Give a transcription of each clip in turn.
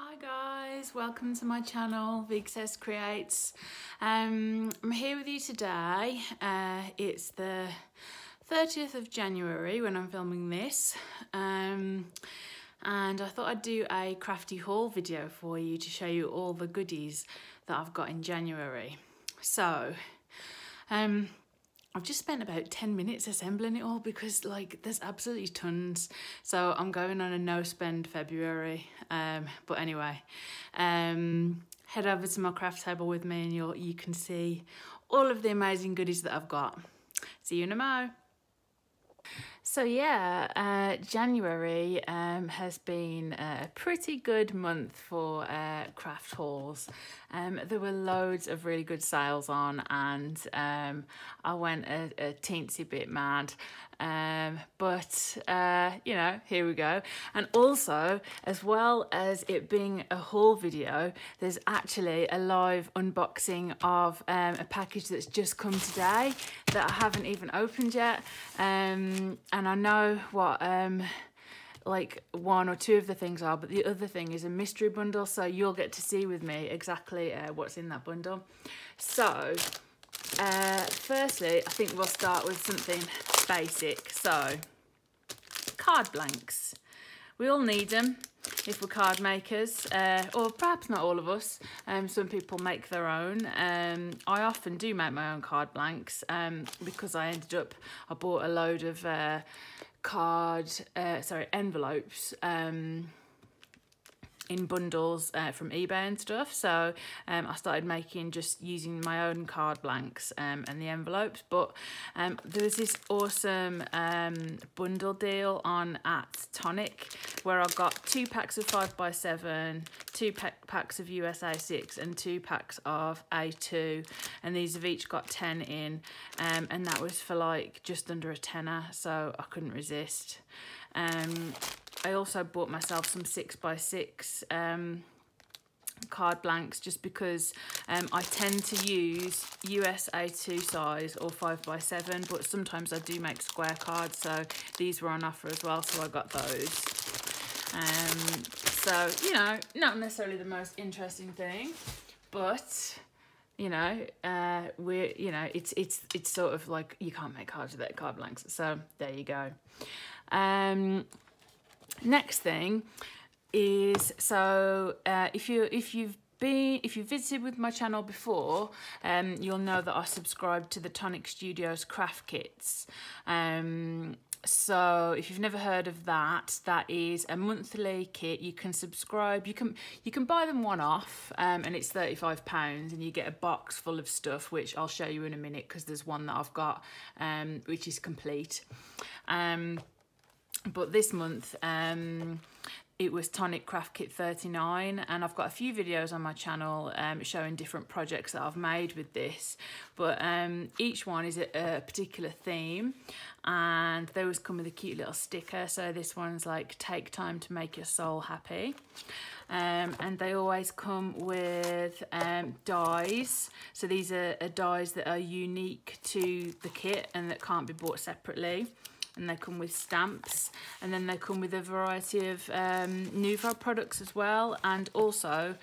Hi guys, welcome to my channel, Vig Says Creates. I'm here with you today. It's the 30th of January when I'm filming this, and I thought I'd do a crafty haul video for you to show you all the goodies that I've got in January. So I've just spent about 10 minutes assembling it all because there's absolutely tons. So I'm going on a no spend February. But anyway, head over to my craft table with me and you can see all of the amazing goodies that I've got. See you in a mo. So yeah, January has been a pretty good month for craft hauls. There were loads of really good sales on, and I went a teensy bit mad. But you know, here we go. And also, as well as it being a haul video, there's actually a live unboxing of a package that's just come today that I haven't even opened yet. And I know what like one or two of the things are, but the other thing is a mystery bundle, so you'll get to see with me exactly what's in that bundle. So firstly, I think we'll start with something basic. So card blanks, we all need them if we're card makers, or perhaps not all of us. Some people make their own. I often do make my own card blanks because I bought a load of envelopes in bundles from eBay and stuff. So I started using my own card blanks and the envelopes. But there was this awesome bundle deal on at Tonic where I got 2 packs of 5x7, 2 packs of USA 6 and 2 packs of A2, and these have each got 10 in, and that was for like just under a tenner, so I couldn't resist. I also bought myself some 6x6 card blanks just because I tend to use US A2 size or 5x7, but sometimes I do make square cards, so these were on offer as well, so I got those. So, you know, not necessarily the most interesting thing, but you know, it's sort of like you can't make cards without card blanks, so there you go. Next thing is, so if you've visited with my channel before, you'll know that I subscribe to the Tonic Studios craft kits. So if you've never heard of that, that is a monthly kit. You can subscribe, you can buy them one off, and it's £35, and you get a box full of stuff, which I'll show you in a minute because there's one that I've got which is complete. But this month it was Tonic Craft Kit 39, and I've got a few videos on my channel showing different projects that I've made with this, but each one is a particular theme, and they always come with a cute little sticker. So this one's like, take time to make your soul happy. And they always come with dies. So these are dies that are unique to the kit and that can't be bought separately. And they come with stamps, and then they come with a variety of Nouveau products as well, and also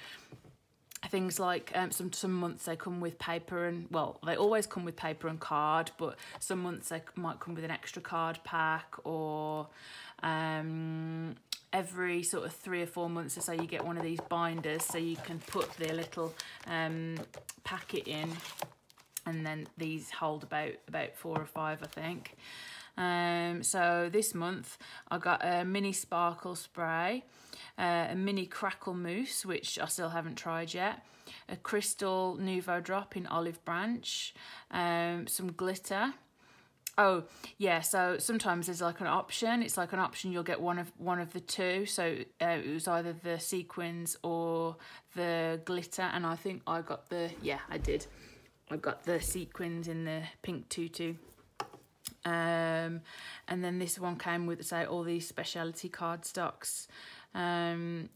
things like some months they come with paper and, well, they always come with paper and card, but some months they might come with an extra card pack, or every sort of 3 or 4 months or so you get one of these binders so you can put the little packet in, and then these hold about 4 or 5, I think. So this month I got a mini sparkle spray, a mini crackle mousse, which I still haven't tried yet, a crystal Nouveau drop in olive branch, some glitter. Oh yeah, so sometimes there's like an option. It's like an option, you'll get one of the two. So it was either the sequins or the glitter, and I think I got I got the sequins in the pink tutu. And then this one came with, say, all these specialty cardstocks,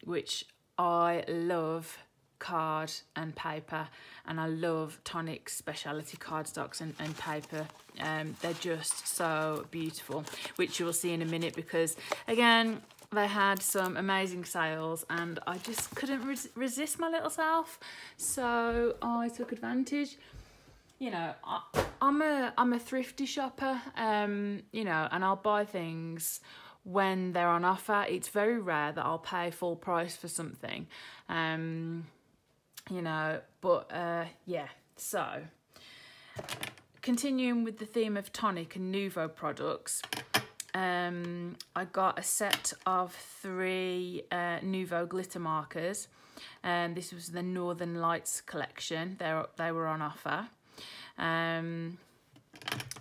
which I love card and paper, and I love Tonic's specialty cardstocks and paper. They're just so beautiful, which you will see in a minute, because again, they had some amazing sales and I just couldn't resist my little self, so I took advantage. You know, I'm a thrifty shopper, you know, and I'll buy things when they're on offer. It's very rare that I'll pay full price for something, you know, but yeah. So continuing with the theme of Tonic and Nouveau products, I got a set of 3 Nouveau glitter markers, and this was the Northern Lights collection. They were on offer.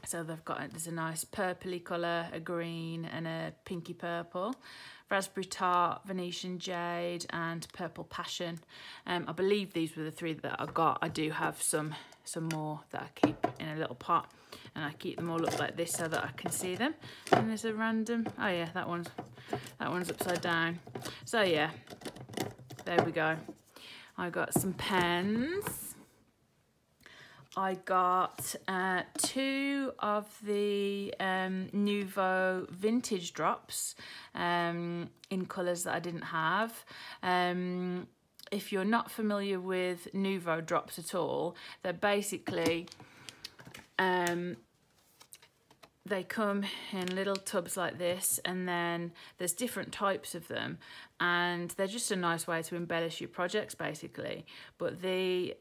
So there's a nice purpley colour, a green and a pinky purple, raspberry tart, Venetian jade and purple passion. I believe these were the 3 that I got. I do have some more that I keep in a little pot, and I keep them all up like this so that I can see them. And there's a random, oh yeah, that one's upside down. So yeah, there we go. I got some pens. I got 2 of the Nouveau vintage drops in colours that I didn't have. If you're not familiar with Nouveau drops at all, they're basically, they come in little tubs like this, and then there's different types of them, and they're just a nice way to embellish your projects basically. But the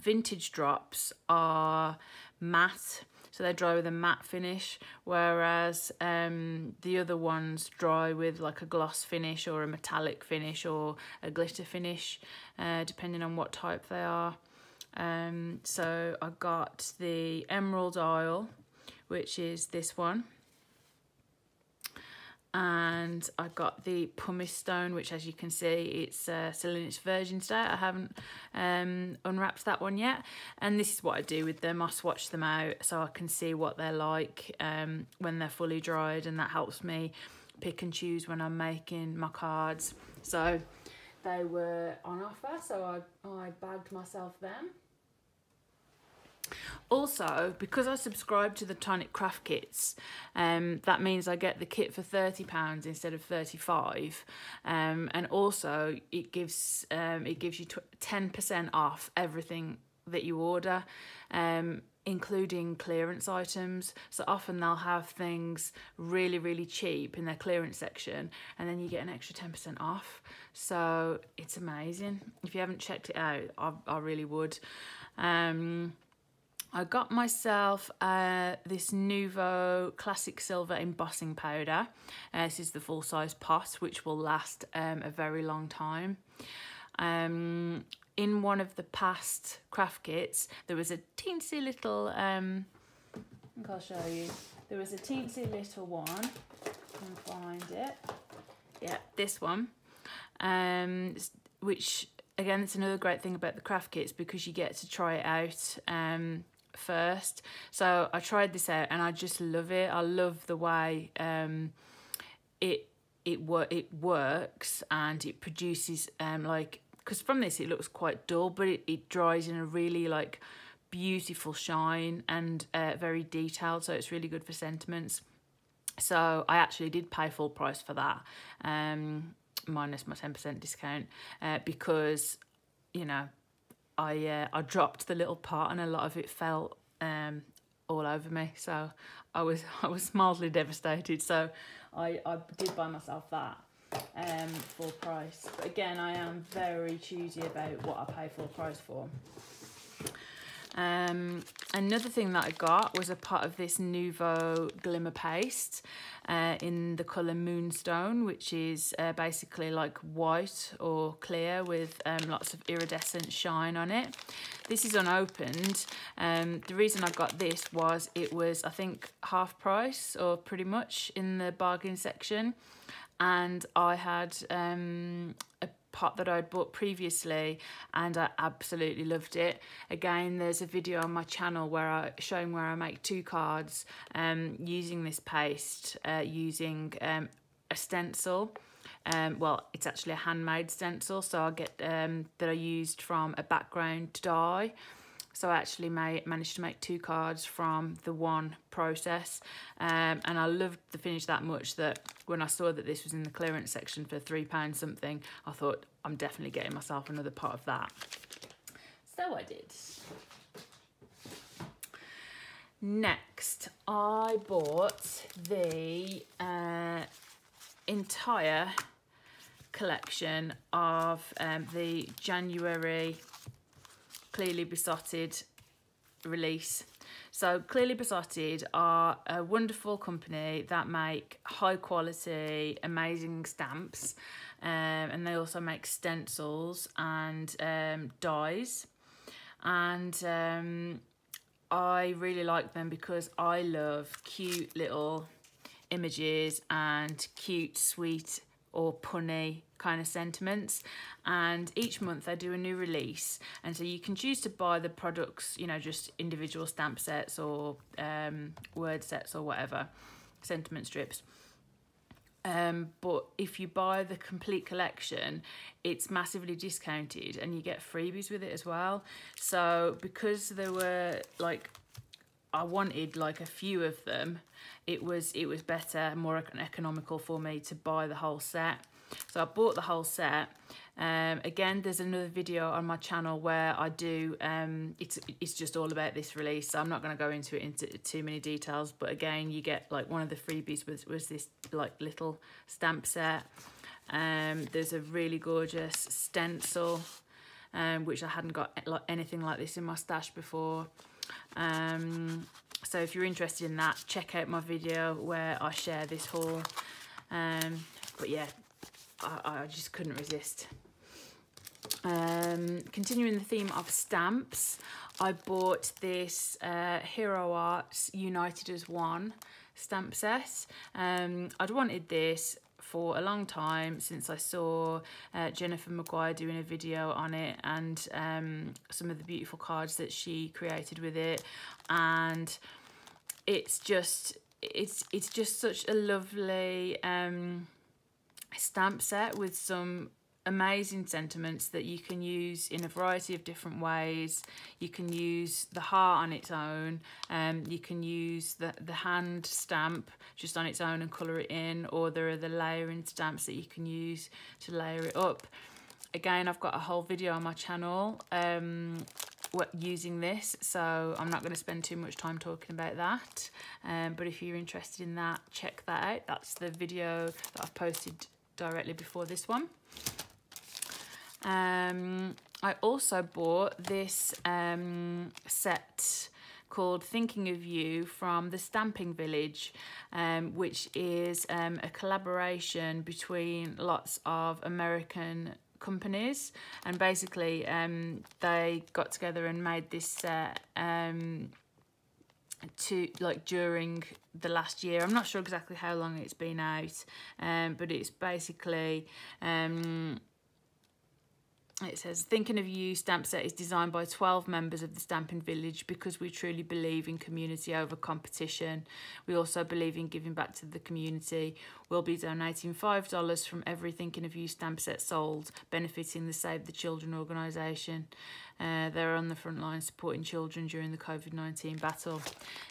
vintage drops are matte, so they dry with a matte finish, whereas the other ones dry with like a gloss finish or a metallic finish or a glitter finish, depending on what type they are. So I got the Emerald Isle, which is this one, and I got the pumice stone, which, as you can see, it's still in its virgin state. I haven't unwrapped that one yet, and this is what I do with them. I swatch them out so I can see what they're like when they're fully dried, and that helps me pick and choose when I'm making my cards. So they were on offer, so I bagged myself them. Also, because I subscribe to the Tonic craft kits, that means I get the kit for £30 instead of £35, and also it gives you 10% off everything that you order, including clearance items. So often they'll have things really, really cheap in their clearance section, and then you get an extra 10% off. So it's amazing. If you haven't checked it out, I really would. I got myself this Nouveau Classic Silver embossing powder. This is the full-size pot, which will last a very long time. In one of the past craft kits, there was a teensy little, I think I'll show you. There was a teensy little one. I can find it. Yeah, this one. Which, again, it's another great thing about the craft kits, because you get to try it out first. So I tried this out and I just love it. I love the way it works, and it produces like, because from this it looks quite dull, but it dries in a really like beautiful shine and very detailed, so it's really good for sentiments. So I actually did pay full price for that, minus my 10% discount, because, you know, I dropped the little pot and a lot of it fell all over me, so I was mildly devastated. So I did buy myself that full price. But again, I am very choosy about what I pay full price for. Another thing that I got was a pot of this Nouveau glimmer paste in the colour Moonstone, which is basically like white or clear with lots of iridescent shine on it. This is unopened. The reason I got this was it was, I think, half price or pretty much in the bargain section, and I had a pot that I'd bought previously and I absolutely loved it. Again, there's a video on my channel where showing where I make 2 cards using this paste, using a stencil. Well, it's actually a handmade stencil, so I get that I used from a background die. So I actually managed to make 2 cards from the one process, and I loved the finish that much that when I saw that this was in the clearance section for £3 something, I thought I'm definitely getting myself another pot of that. So I did. Next, I bought the entire collection of the January Cleary Besotted release. So Cleary Besotted are a wonderful company that make high quality, amazing stamps, and they also make stencils and dies. And I really like them because I love cute little images and cute, sweet or punny kind of sentiments, and each month they do a new release, and so you can choose to buy the products, you know, just individual stamp sets or word sets or whatever, sentiment strips. But if you buy the complete collection, it's massively discounted and you get freebies with it as well. So because there were like, I wanted like a few of them, it was better, more economical for me to buy the whole set. So I bought the whole set. Again, there's another video on my channel where I do, it's just all about this release, so I'm not going to go into too many details, but again, you get like one of the freebies was this like little stamp set. There's a really gorgeous stencil, which I hadn't got like anything like this in my stash before. So if you're interested in that, check out my video where I share this haul. But yeah, I just couldn't resist. Continuing the theme of stamps, I bought this Hero Arts United as One stamp set. I'd wanted this for a long time since I saw Jennifer Maguire doing a video on it, and some of the beautiful cards that she created with it, and it's just such a lovely stamp set with some amazing sentiments that you can use in a variety of different ways. You can use the heart on its own, you can use the hand stamp just on its own and colour it in, or there are the layering stamps that you can use to layer it up. Again, I've got a whole video on my channel using this, so I'm not going to spend too much time talking about that, but if you're interested in that, check that out. That's the video that I've posted directly before this one. I also bought this set called Thinking of You from the Stamping Village, which is a collaboration between lots of American companies, and basically they got together and made this set during the last year. I'm not sure exactly how long it's been out, but it's basically it says, Thinking of You stamp set is designed by 12 members of the Stamping Village because we truly believe in community over competition. We also believe in giving back to the community. We'll be donating $5 from every Thinking of You stamp set sold, benefiting the Save the Children organisation. They're on the front line supporting children during the COVID-19 battle.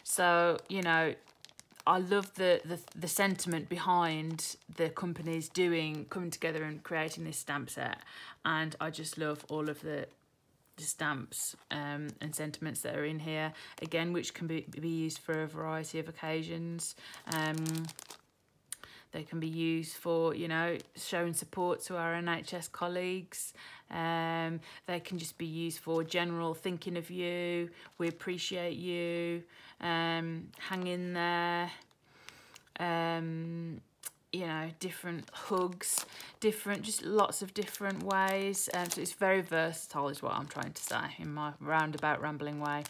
So, you know, I love the sentiment behind the companies coming together and creating this stamp set, and I just love all of the stamps and sentiments that are in here, again, which can be used for a variety of occasions. They can be used for, you know, showing support to our NHS colleagues. They can just be used for general thinking of you, we appreciate you, hang in there, you know, different hugs, just lots of different ways. So it's very versatile is what I'm trying to say in my roundabout rambling way.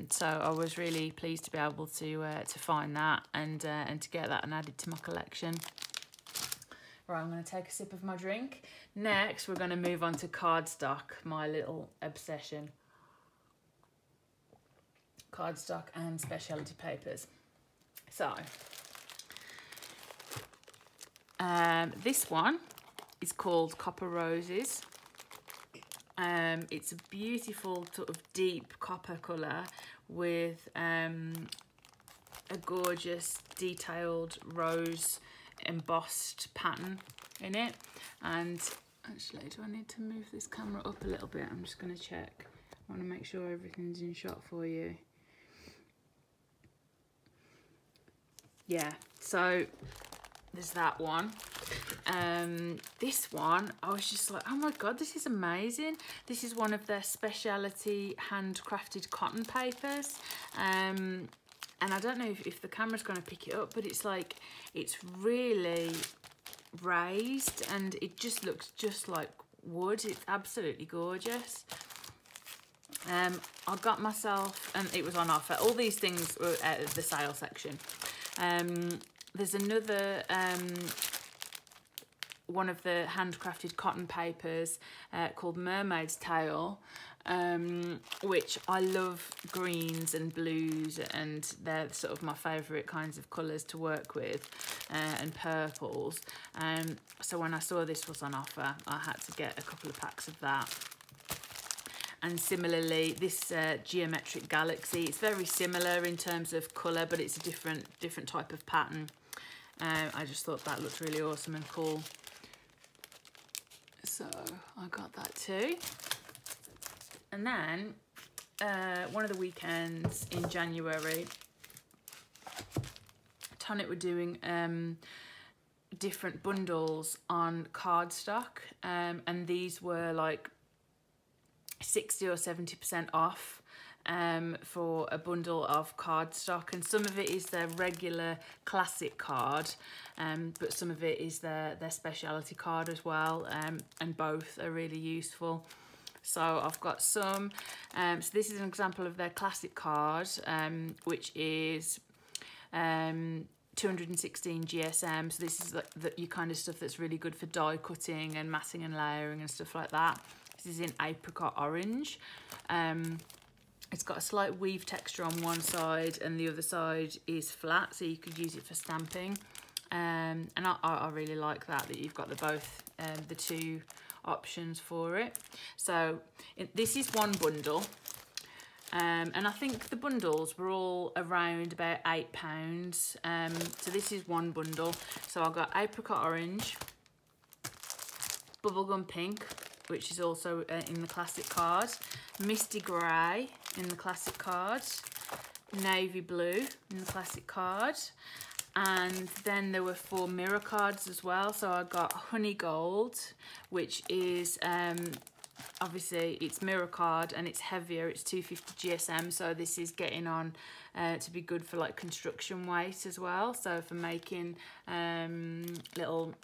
So I was really pleased to be able to find that and to get that and add it to my collection. Right, I'm going to take a sip of my drink. Next, we're going to move on to cardstock, my little obsession. Cardstock and specialty papers. So, this one is called Copper Roses. It's a beautiful sort of deep copper colour with a gorgeous detailed rose embossed pattern in it. And actually, do I need to move this camera up a little bit? I'm just going to check. I want to make sure everything's in shot for you. Yeah, so there's that one. This one, I was just like, oh my god, this is amazing. This is one of their speciality handcrafted cotton papers. And I don't know if the camera's going to pick it up, but it's like, it's really raised and it just looks just like wood. It's absolutely gorgeous. I got myself, and it was on offer. All these things were out of the sale section. There's another one of the handcrafted cotton papers called Mermaid's Tail, which I love greens and blues, and they're sort of my favourite kinds of colours to work with, and purples. So when I saw this was on offer, I had to get a couple of packs of that. And similarly, this Geometric Galaxy, it's very similar in terms of colour, but it's a different type of pattern. I just thought that looked really awesome and cool. So I got that too. And then one of the weekends in January, Tonic were doing different bundles on cardstock, and these were like 60 or 70% off for a bundle of cardstock, and some of it is their regular classic card, but some of it is their speciality card as well, and both are really useful. So I've got some, so this is an example of their classic card, which is 216 GSM. So this is like your kind of stuff that's really good for die cutting and matting and layering and stuff like that. This is in apricot orange. It's got a slight weave texture on one side and the other side is flat, so you could use it for stamping. And I really like that you've got the two options for it. So this is one bundle. And I think the bundles were all around about £8. So this is one bundle. So I've got apricot orange, bubblegum pink, which is also in the classic card, misty grey in the classic card, navy blue in the classic card, and then there were 4 mirror cards as well. So I got honey gold, which is obviously it's mirror card and it's heavier, it's 250 GSM, so this is getting on to be good for like construction weight as well, so for making little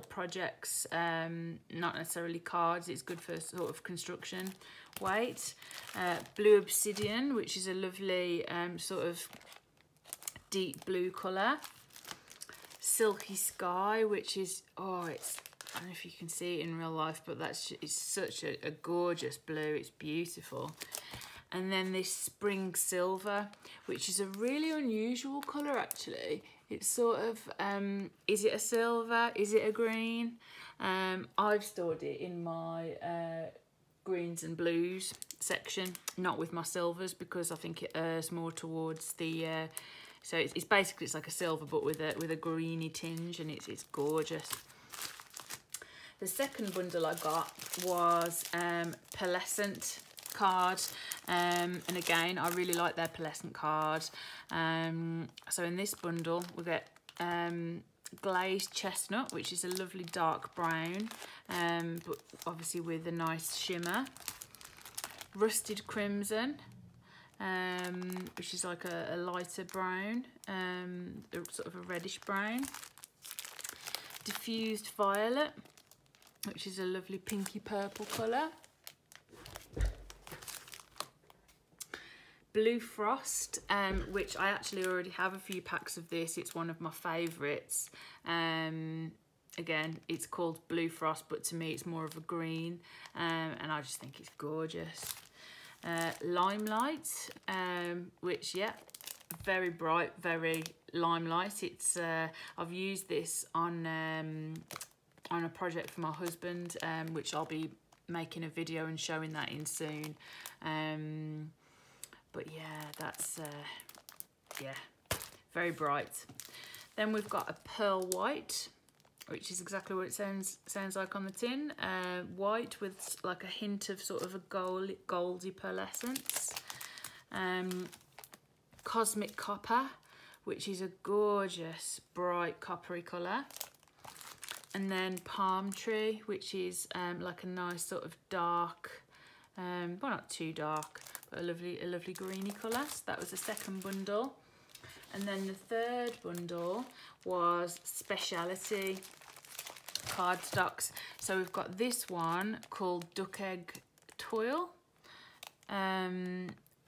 projects, not necessarily cards. It's good for sort of construction weight. Blue obsidian, which is a lovely sort of deep blue colour. Silky sky, which is, it's, I don't know if you can see it in real life, but it's such a gorgeous blue. It's beautiful. And then this spring silver, which is a really unusual colour actually. It's sort of, is it a silver? Is it a green? I've stored it in my greens and blues section, not with my silvers, because I think it errs more towards the, so it's basically, it's like a silver but with a greeny tinge, and it's gorgeous. The second bundle I got was pearlescent card, and again I really like their pearlescent card. So in this bundle we get glazed chestnut, which is a lovely dark brown, but obviously with a nice shimmer. Rusted crimson, which is like a lighter brown, sort of a reddish brown. Diffused violet, which is a lovely pinky purple colour. Blue frost, which I actually already have a few packs of this. It's one of my favourites. Again, it's called blue frost, but to me it's more of a green, and I just think it's gorgeous. Limelight, which, yeah, very bright, very limelight. It's I've used this on a project for my husband, which I'll be making a video and showing that in soon. But yeah, that's yeah, very bright. Then we've got a pearl white, which is exactly what it sounds like on the tin. White with like a hint of sort of a goldy pearlescence. Cosmic copper, which is a gorgeous bright coppery colour. And then palm tree, which is like a nice sort of dark, well, not too dark, but a lovely greeny colour. So that was the second bundle. And then the third bundle was speciality cardstocks. So we've got this one called Duck Egg Toil,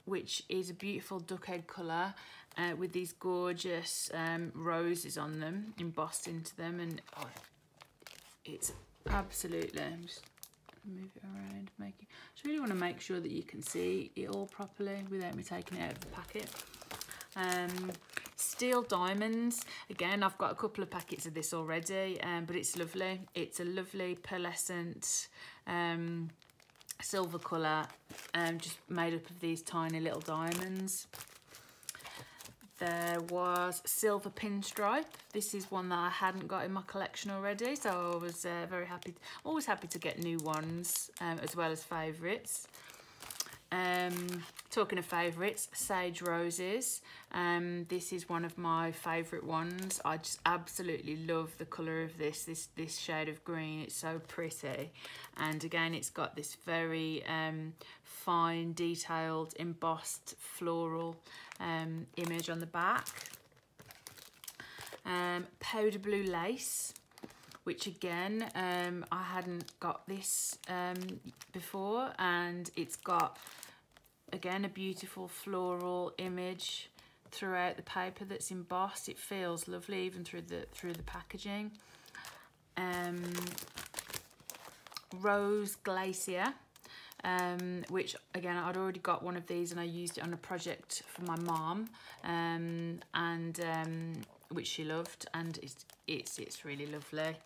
which is a beautiful duck egg colour with these gorgeous roses on them, embossed into them. And oh, it's absolutely, I'm just move it around, just really want to make sure that you can see it all properly without me taking it out of the packet. Steel diamonds, again, I've got a couple of packets of this already, but it's lovely. It's a lovely pearlescent silver colour, just made up of these tiny little diamonds. There was silver pinstripe. This is one that I hadn't got in my collection already, so I was very happy, always happy to get new ones, as well as favourites. Talking of favourites, sage roses. This is one of my favourite ones. I just absolutely love the colour of this shade of green. It's so pretty, and again, it's got this very fine, detailed, embossed floral image on the back. Powder blue lace, which again, I hadn't got this before, and it's got, again, a beautiful floral image throughout the paper that's embossed. It feels lovely even through the packaging. Rose Glacier, which again, I'd already got one of these and I used it on a project for my mom, which she loved, and it's really lovely.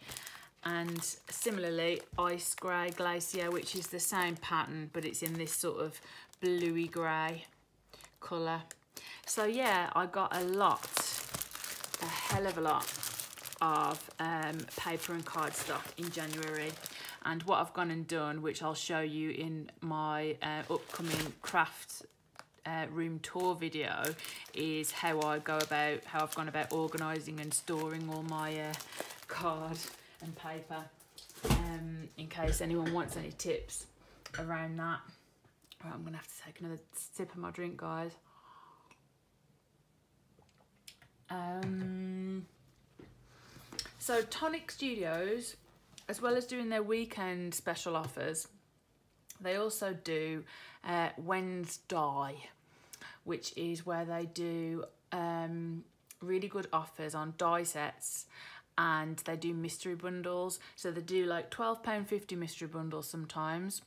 And similarly, Ice Grey Glacier, which is the same pattern, but it's in this sort of bluey grey colour. So yeah, I got a hell of a lot of paper and cardstock in January. And what I've gone and done, which I'll show you in my upcoming craft room tour video, is how I've gone about organising and storing all my card and paper, in case anyone wants any tips around that. Right, I'm gonna have to take another sip of my drink, guys. So Tonic Studios, as well as doing their weekend special offers, they also do Wednesday, which is where they do really good offers on die sets, and they do mystery bundles. So they do like £12.50 mystery bundles sometimes,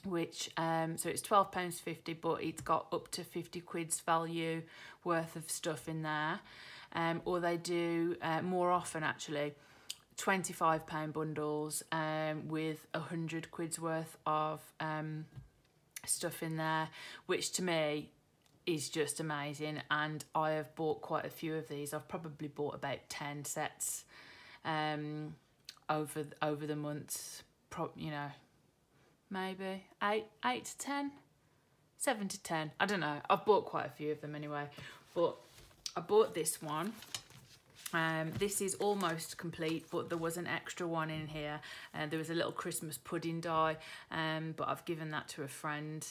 which so it's £12.50, but it's got up to 50 quid's value worth of stuff in there. Or they do more often actually £25 bundles with 100 quid's worth of stuff in there, which to me is just amazing. And I have bought quite a few of these. I've probably bought about 10 sets over the months, you know, maybe 8 to 10, 7 to 10, I don't know. I've bought quite a few of them anyway, but I bought this one. This is almost complete, but there was an extra one in here, and there was a little Christmas pudding die, but I've given that to a friend.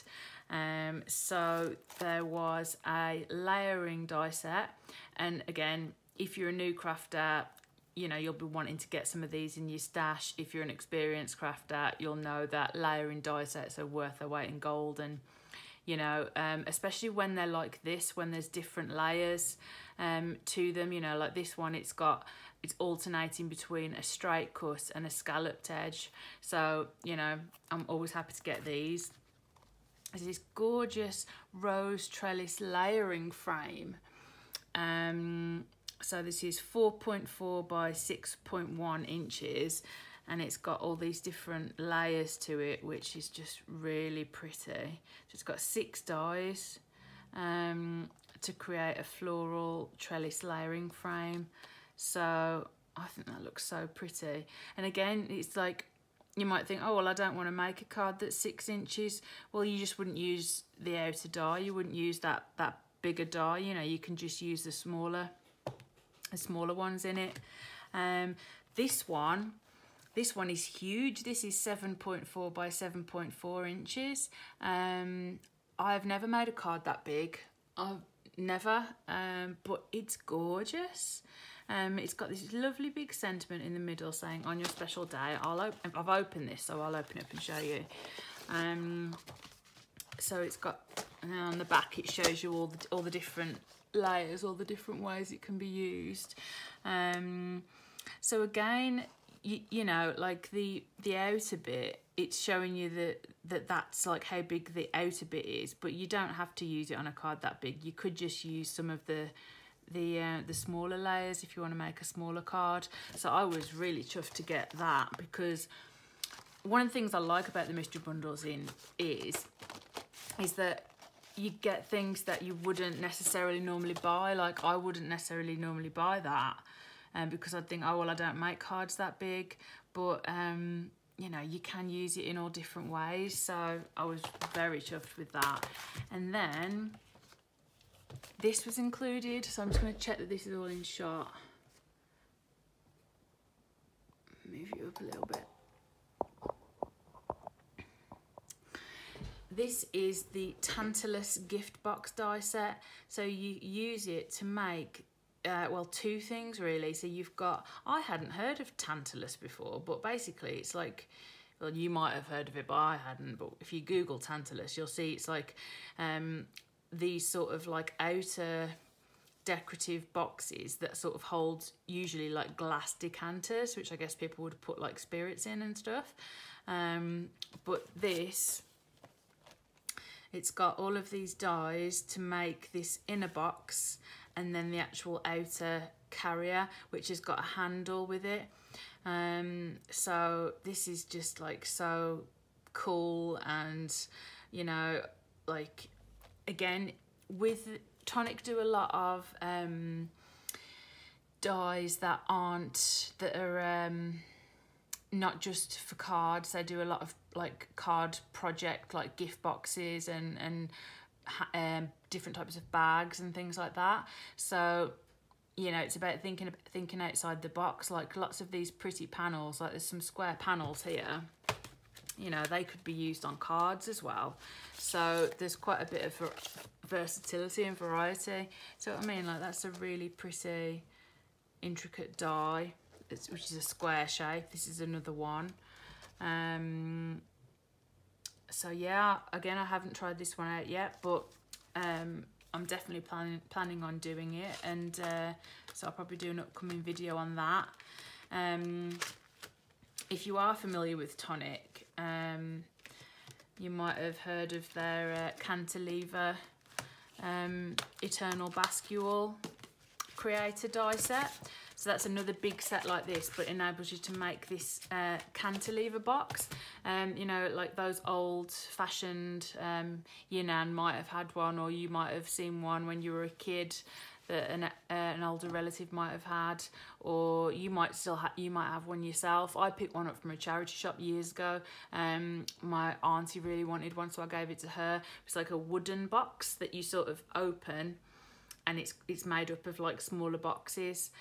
So there was a layering die set, and again, if you're a new crafter, you know, you'll be wanting to get some of these in your stash. If you're an experienced crafter, you'll know that layering die sets are worth their weight in gold. And you know, especially when they're like this, when there's different layers to them, you know, like this one, it's alternating between a straight cut and a scalloped edge. So, you know, I'm always happy to get these. There's this gorgeous rose trellis layering frame. So this is 4.4 by 6.1 inches. and it's got all these different layers to it, which is just really pretty. So it's got 6 dies to create a floral trellis layering frame. So I think that looks so pretty. And again, it's like, you might think, oh, well, I don't want to make a card that's 6 inches. Well, you just wouldn't use the outer die. You wouldn't use that bigger die. You know, you can just use the smaller ones in it. This one is huge. This is 7.4 by 7.4 inches. I've never made a card that big. I've never, but it's gorgeous. It's got this lovely big sentiment in the middle saying, on your special day. I've opened this, so I'll open it up and show you. So it's got, and then on the back it shows you all the different layers, all the different ways it can be used. So again, you know, like the outer bit, it's showing you that's like how big the outer bit is, but you don't have to use it on a card that big. You could just use some of the smaller layers if you want to make a smaller card. So I was really chuffed to get that, because one of the things I like about the mystery bundles is that you get things that you wouldn't necessarily normally buy. Like, I wouldn't necessarily normally buy that, because I'd think, oh well, I don't make cards that big, but you know, you can use it in all different ways. So I was very chuffed with that. And then this was included, so I'm just going to check that this is all in shot. Move you up a little bit. This is the Tantalus gift box die set. So you use it to make, well, 2 things really. So you've got, I hadn't heard of Tantalus before, but basically it's like, well, you might have heard of it, but I hadn't. But if you Google Tantalus, you'll see it's like these sort of like outer decorative boxes that sort of hold usually like glass decanters, which I guess people would put like spirits in and stuff. But this, it's got all of these dies to make this inner box, and then the actual outer carrier, which has got a handle with it. So this is just like so cool. And you know, like, again, with Tonic do a lot of dies that are not just for cards. They do a lot of like card project, like gift boxes and different types of bags and things like that. So, you know, it's about thinking outside the box. Like, lots of these pretty panels, like there's some square panels here, you know, they could be used on cards as well. So there's quite a bit of versatility and variety. So I mean, like, that's a really pretty intricate die, which is a square shape. This is another one. So yeah, again, I haven't tried this one out yet, but I'm definitely planning on doing it, and so I'll probably do an upcoming video on that. If you are familiar with Tonic, you might have heard of their cantilever eternal bascule creator die set. So that's another big set like this, but enables you to make this cantilever box. You know, like those old-fashioned, your nan might have had one, or you might have seen one when you were a kid that an older relative might have had, or you might have one yourself. I picked one up from a charity shop years ago. My auntie really wanted one, so I gave it to her. It's like a wooden box that you sort of open, and it's made up of like smaller boxes.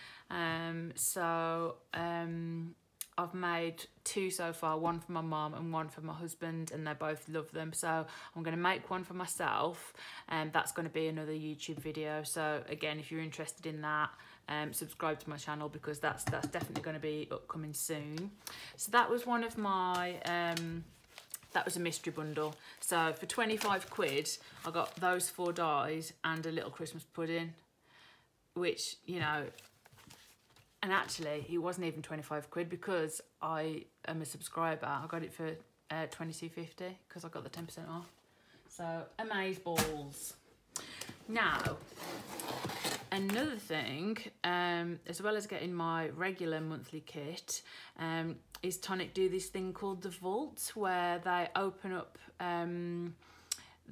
I've made 2 so far, one for my mum and one for my husband, and they both love them. So I'm going to make one for myself, and that's going to be another YouTube video. So again, if you're interested in that, subscribe to my channel, because that's definitely going to be upcoming soon. So that was one of my that was a mystery bundle. So for 25 quid, I got those 4 dies and a little Christmas pudding, which, you know, and actually it wasn't even 25 quid because I am a subscriber. I got it for $22.50 because I got the 10% off. So amaze balls. Now, another thing, as well as getting my regular monthly kit, is Tonic do this thing called the Vault, where they open up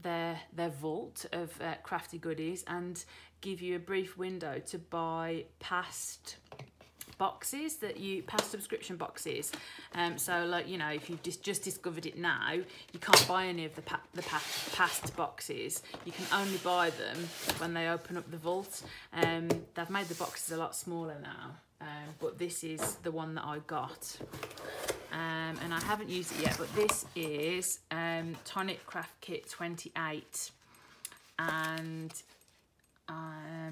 their vault of crafty goodies and give you a brief window to buy past boxes past subscription boxes. So like, you know, if you've just discovered it now, you can't buy any of the past boxes. You can only buy them when they open up the vault. They've made the boxes a lot smaller now, but this is the one that I got. And I haven't used it yet, but this is Tonic Craft Kit 28, and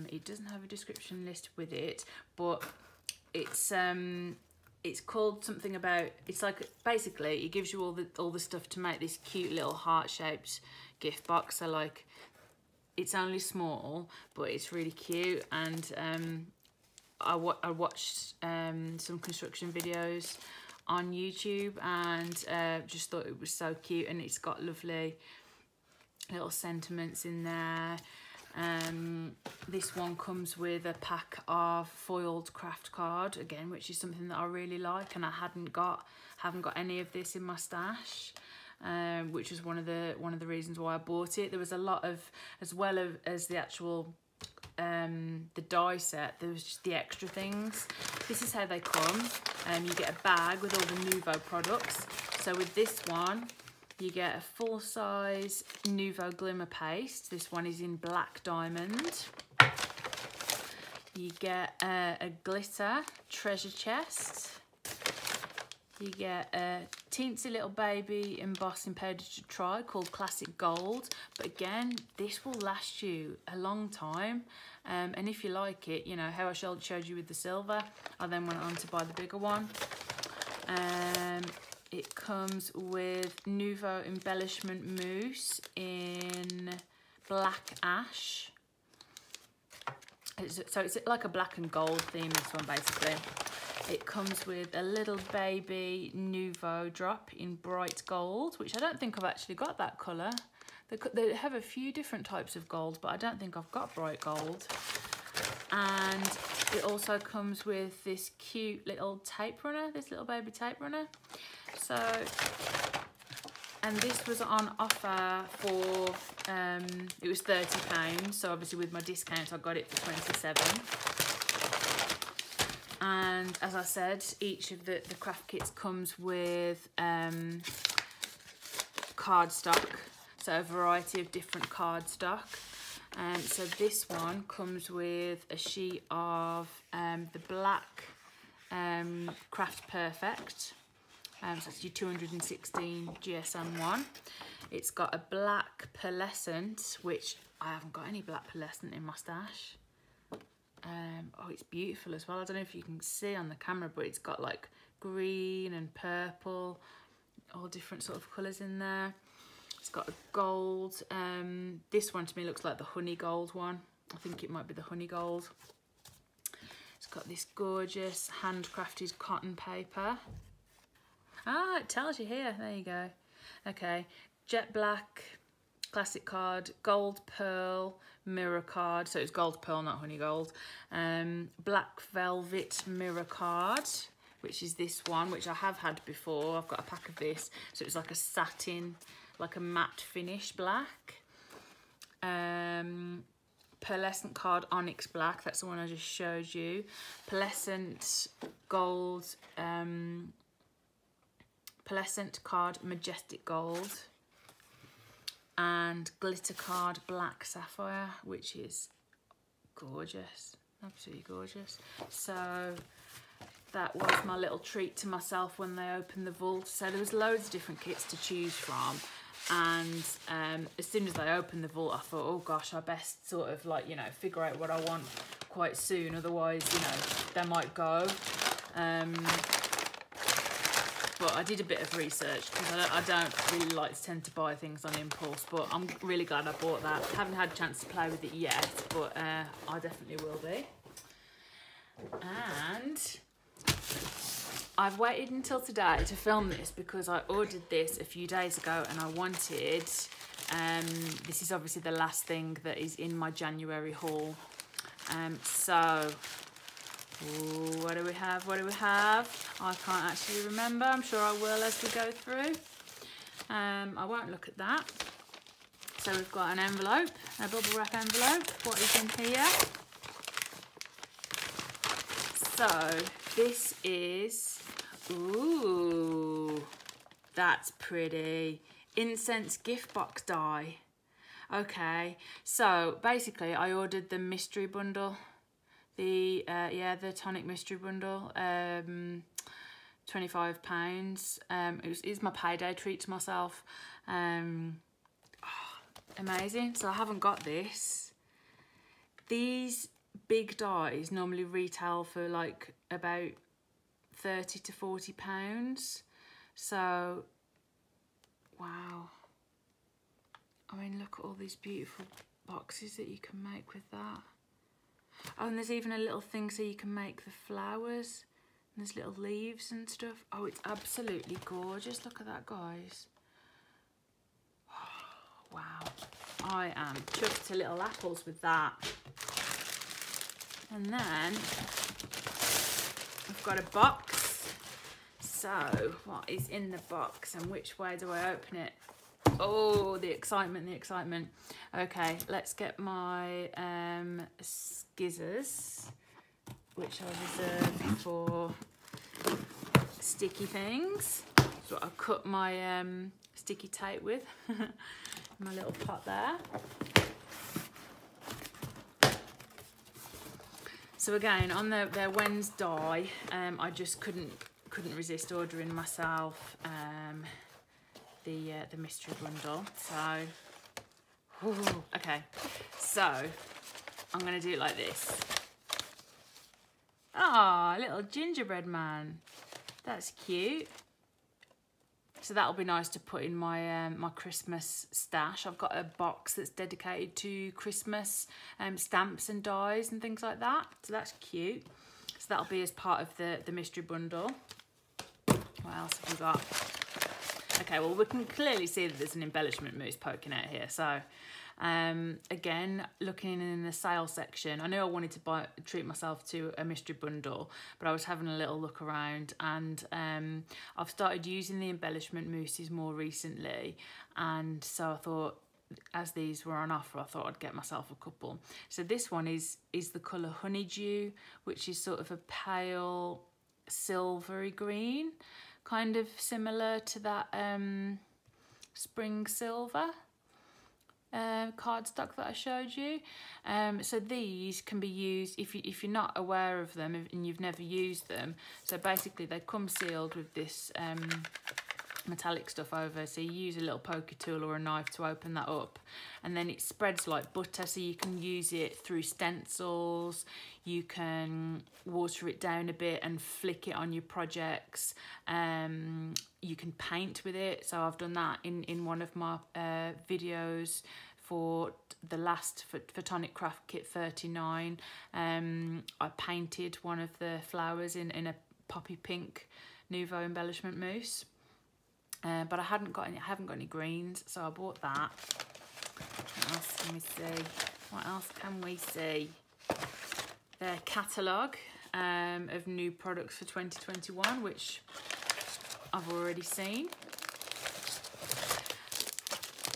it doesn't have a description list with it, but it's called something about, it's like, basically it gives you all the stuff to make this cute little heart-shaped gift box. So like, it's only small, but it's really cute. And I watched some construction videos on YouTube, and just thought it was so cute, and it's got lovely little sentiments in there. This one comes with a pack of foiled craft card again, which is something that I really like, and I haven't got any of this in my stash, which was one of the reasons why I bought it. There was a lot of, as well as the actual the die set, there was just the extra things. This is how they come. You get a bag with all the Nouveau products. So with this one, you get a full-size Nouveau Glimmer Paste. This one is in Black Diamond. You get a glitter treasure chest. You get a teensy little baby embossing powder to try called Classic Gold. But again, this will last you a long time. And if you like it, you know, how I showed you with the silver, I then went on to buy the bigger one. It comes with Nouveau Embellishment Mousse in Black Ash. So it's like a black and gold theme, this one basically. It comes with a little baby Nouveau drop in Bright Gold, which I don't think I've actually got that colour. They have a few different types of gold, but I don't think I've got Bright Gold. And it also comes with this cute little tape runner, this little baby tape runner. So, and this was on offer for, it was £30, so obviously with my discount I got it for 27. And as I said, each of the craft kits comes with cardstock, so a variety of different cardstock. So this one comes with a sheet of the black Craft Perfect. So it's your 216 GSM1. It's got a black pearlescent, which I haven't got any black pearlescent in my stash. Oh, it's beautiful as well. I don't know if you can see on the camera, but it's got like green and purple, all different sort of colours in there. It's got a gold. This one to me looks like the honey gold one. I think it might be the honey gold. It's got this gorgeous handcrafted cotton paper. Ah, it tells you here. There you go. Okay, jet black classic card, gold pearl mirror card. So it's gold pearl, not honey gold. Black velvet mirror card, which is this one, which I have had before. I've got a pack of this. So it's like a satin, like a matte finish black. Pearlescent card onyx black. That's the one I just showed you. Pearlescent gold. Pearlescent card majestic gold. And glitter card black sapphire, which is gorgeous, absolutely gorgeous. So that was my little treat to myself when they opened the vault. So there was loads of different kits to choose from, and as soon as they opened the vault, I thought, oh gosh, I best sort of like, you know, figure out what I want quite soon, otherwise, you know, they might go. But I did a bit of research because I don't really like to tend to buy things on impulse, but I'm really glad I bought that. Haven't had a chance to play with it yet, but I definitely will be. And I've waited until today to film this because I ordered this a few days ago, and I wanted, this is obviously the last thing that is in my January haul. So, ooh, what do we have? What do we have? I can't actually remember. I'm sure I will as we go through. I won't look at that. So we've got an envelope, a bubble wrap envelope. What is in here? So this is, ooh, that's pretty. Incense gift box die. Okay, so basically I ordered the mystery bundle. The Tonic mystery bundle. £25. It's my payday treat to myself. Amazing. So I haven't got this. These big dies normally retail for like about £30 to £40. So, wow. I mean, look at all these beautiful boxes that you can make with that. Oh, and there's even a little thing so you can make the flowers. And there's little leaves and stuff. Oh, it's absolutely gorgeous. Look at that, guys. Oh, wow. I am chuffed to little apples with that. And then I've got a box. So, what is in the box and which way do I open it? Oh, the excitement, the excitement. Okay, let's get my skizzers, which I reserve for sticky things. So I cut my sticky tape with. My little pot there. So again, on their Wens die, I just couldn't resist ordering myself the mystery bundle. So, ooh, okay, so I'm gonna do it like this. Ah, oh, little gingerbread man. That's cute. So that'll be nice to put in my my Christmas stash. I've got a box that's dedicated to Christmas stamps and dies and things like that. So that's cute. So that'll be as part of the mystery bundle. What else have we got? Okay, well, we can clearly see that there's an embellishment mousse poking out here. So again, looking in the sale section, I knew I wanted to treat myself to a mystery bundle, but I was having a little look around, and I've started using the embellishment mousses more recently, and so I thought, as these were on offer, I thought I'd get myself a couple. So this one is the colour Honeydew, which is sort of a pale silvery green, kind of similar to that spring silver cardstock that I showed you. So these can be used if you're not aware of them and you've never used them. So basically they come sealed with this metallic stuff over, so you use a little poker tool or a knife to open that up, and then it spreads like butter, so you can use it through stencils, you can water it down a bit and flick it on your projects, you can paint with it. So I've done that in one of my videos for the last for Tonic Craft Kit 39. I painted one of the flowers in a poppy pink Nouveau embellishment mousse. But I haven't got any greens, so I bought that. What else can we see? What else can we see? Their catalogue of new products for 2021, which I've already seen.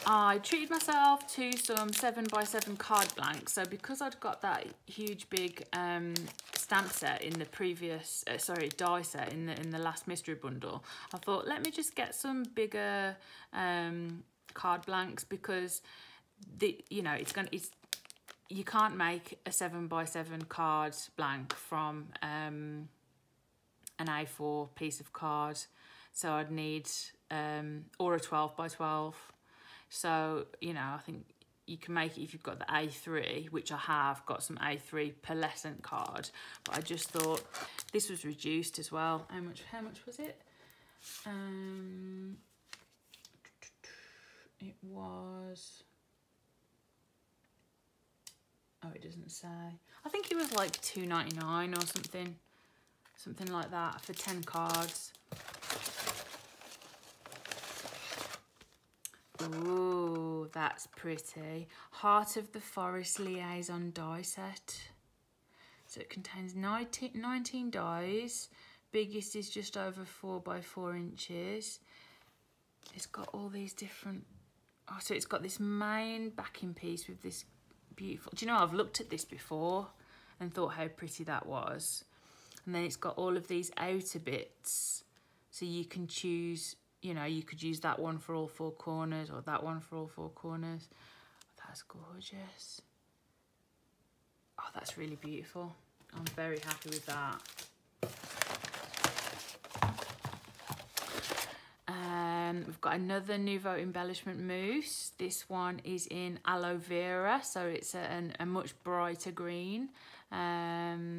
I treated myself to some 7x7 card blanks. So because I'd got that huge big stamp set in the previous, die set in the last mystery bundle, I thought, let me just get some bigger card blanks, because you can't make a 7x7 card blank from an A4 piece of card, so I'd need or a 12x12. So, I think you can make it if you've got the A3, which I have got some A3 pearlescent card, but I just thought this was reduced as well. How much was it? It was, oh, it doesn't say. I think it was like £2.99 or something like that for 10 cards. Ooh, that's pretty. Heart of the Forest Liaison die set. So it contains 19 dies. Biggest is just over 4 by 4 inches. It's got all these different, oh, so it's got this main backing piece with this beautiful, do you know, I've looked at this before and thought how pretty that was. And then it's got all of these outer bits, so you can choose, you know, you could use that one for all 4 corners or that one for all 4 corners. That's gorgeous. Oh, that's really beautiful. I'm very happy with that. We've got another Nouveau embellishment mousse. This one is in aloe vera, so it's a much brighter green. Yeah,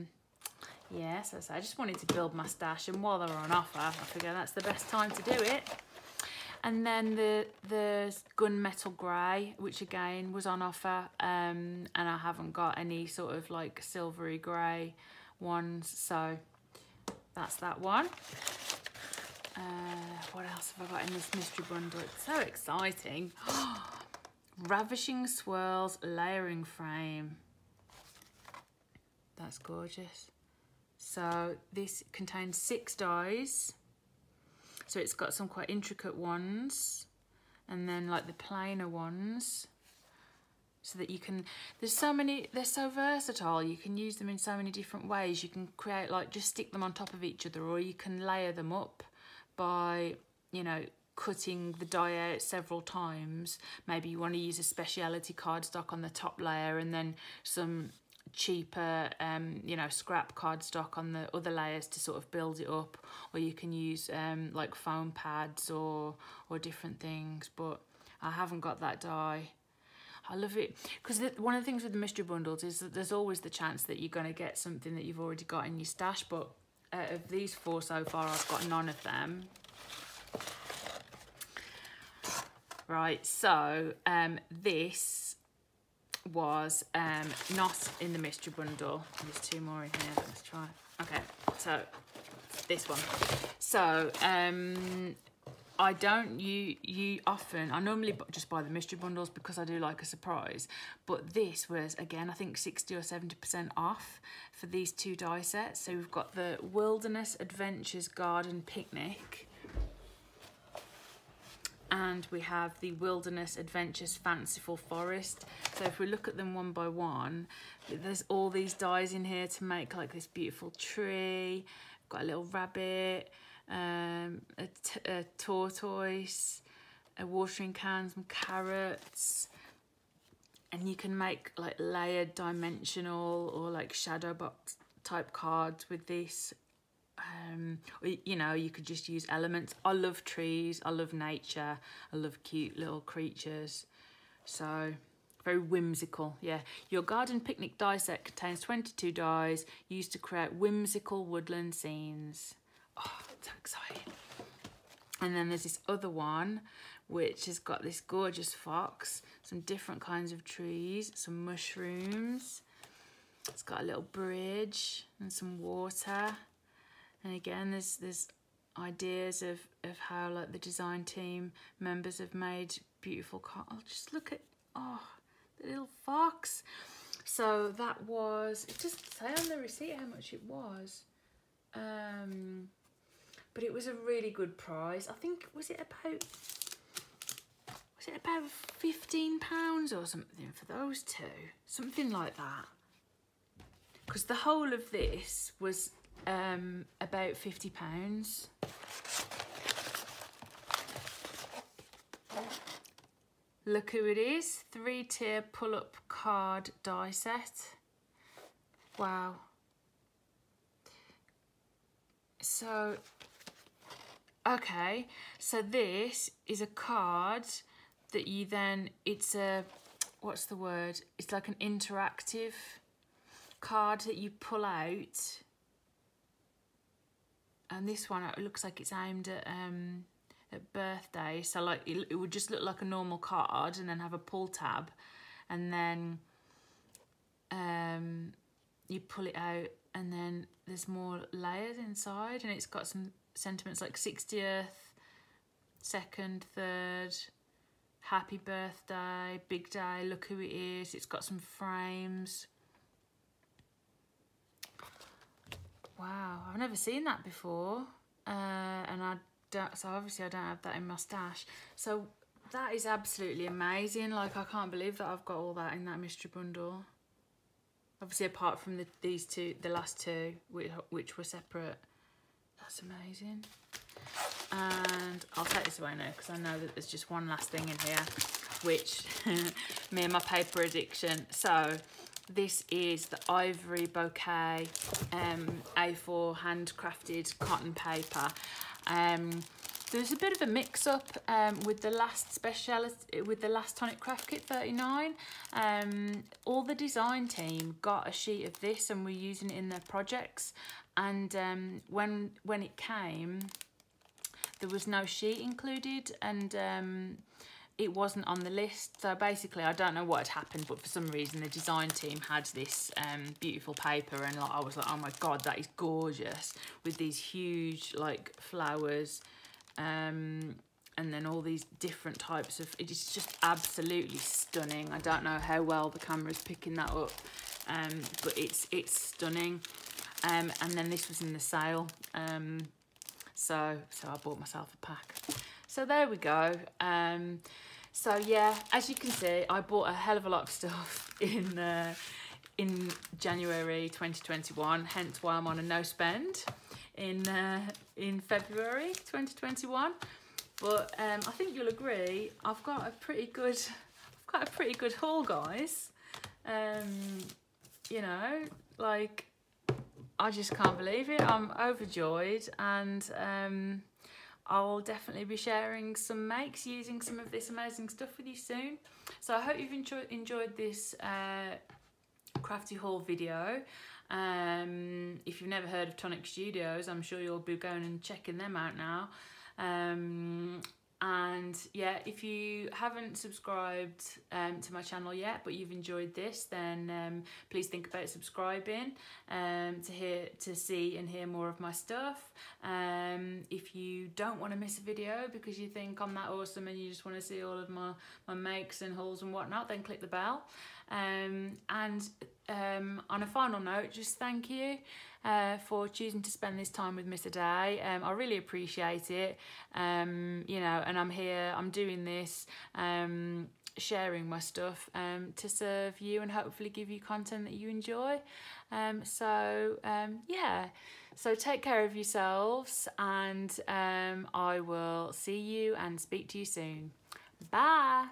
so I just wanted to build my stash, and while they were on offer, I figure that's the best time to do it. And then the gunmetal grey, which again was on offer, and I haven't got any sort of like silvery grey ones, so that's that one. What else have I got in this mystery bundle? It's so exciting. Ravishing Swirls layering frame. That's gorgeous. So this contains 6 dies. So it's got some quite intricate ones, and then like the plainer ones, so that you can, there's so many, they're so versatile, you can use them in so many different ways. You can create, like, just stick them on top of each other, or you can layer them up by, you know, cutting the die out several times. Maybe you want to use a speciality cardstock on the top layer and then some cheaper you know, scrap cardstock on the other layers to sort of build it up, or you can use like foam pads or different things. But I haven't got that die. I love it because one of the things with the mystery bundles is that there's always the chance that you're going to get something that you've already got in your stash, but out of these 4 so far, I've got none of them. Right, so this was not in the mystery bundle. There's 2 more in here. Let's try. Okay, so this one. So I don't often, I normally just buy the mystery bundles because I do like a surprise, but this was, again, I think 60 or 70% off for these 2 die sets. So we've got the Wilderness Adventures Garden Picnic, and we have the Wilderness Adventures Fanciful Forest. So if we look at them one by one, there's all these dies in here to make like this beautiful tree. Got a little rabbit, a tortoise, a watering can, some carrots, and you can make like layered dimensional or like shadow box type cards with this. Or, you know, you could just use elements. I love trees, I love nature, I love cute little creatures, so very whimsical. Yeah, your garden picnic die set contains 22 dies used to create whimsical woodland scenes. Oh, so exciting. And then there's this other one which has got this gorgeous fox, some different kinds of trees, some mushrooms. It's got a little bridge and some water. And again, there's ideas of how like the design team members have made beautiful cards. Oh, just look at, oh, the little fox. So that was, it doesn't say on the receipt how much it was. But it was a really good price. I think, was it about £15 or something for those 2? Something like that. Because the whole of this was about £50. Look who it is, 3-tier pull-up card die set. Wow. So, okay, so this is a card that you then, it's a, what's the word? It's like an interactive card that you pull out. And this one, it looks like it's aimed at birthday. So like it would just look like a normal card and then have a pull tab, and then you pull it out, and then there's more layers inside, and it's got some sentiments like 60th, 2nd, 3rd, happy birthday, big day, look who it is. It's got some frames. Wow, I've never seen that before. And I don't, so obviously I don't have that in my stash. So that is absolutely amazing. Like, I can't believe that I've got all that in that mystery bundle. Obviously, apart from these two, the last two, which were separate. That's amazing. And I'll take this away now because I know that there's just one last thing in here, which me and my paper addiction. So this is the Ivory Bouquet A4 handcrafted cotton paper. There's a bit of a mix-up with the last Tonic Craft Kit 39. All the design team got a sheet of this and we're using it in their projects. And when it came, there was no sheet included, and it wasn't on the list. So basically, I don't know what had happened, but for some reason the design team had this beautiful paper, and like, I was like, oh my god, that is gorgeous, with these huge like flowers, and then all these different types of, it is just absolutely stunning. I don't know how well the camera's picking that up, but it's stunning. And then this was in the sale, so I bought myself a pack. So there we go. So yeah, as you can see, I bought a hell of a lot of stuff in January 2021. Hence why I'm on a no spend in February 2021. But I think you'll agree, I've got a pretty good haul, guys. You know, like, I just can't believe it. I'm overjoyed, and I'll definitely be sharing some makes using some of this amazing stuff with you soon. So I hope you've enjoyed this crafty haul video. If you've never heard of Tonic Studios, I'm sure you'll be going and checking them out now. And yeah, if you haven't subscribed to my channel yet, but you've enjoyed this, then please think about subscribing to see and hear more of my stuff. If you don't want to miss a video because you think I'm that awesome and you just want to see all of my makes and hauls and whatnot, then click the bell. And on a final note, just thank you for choosing to spend this time with me today. I really appreciate it. You know, and I'm here, I'm doing this, sharing my stuff to serve you and hopefully give you content that you enjoy. Yeah, so take care of yourselves, and I will see you and speak to you soon. Bye.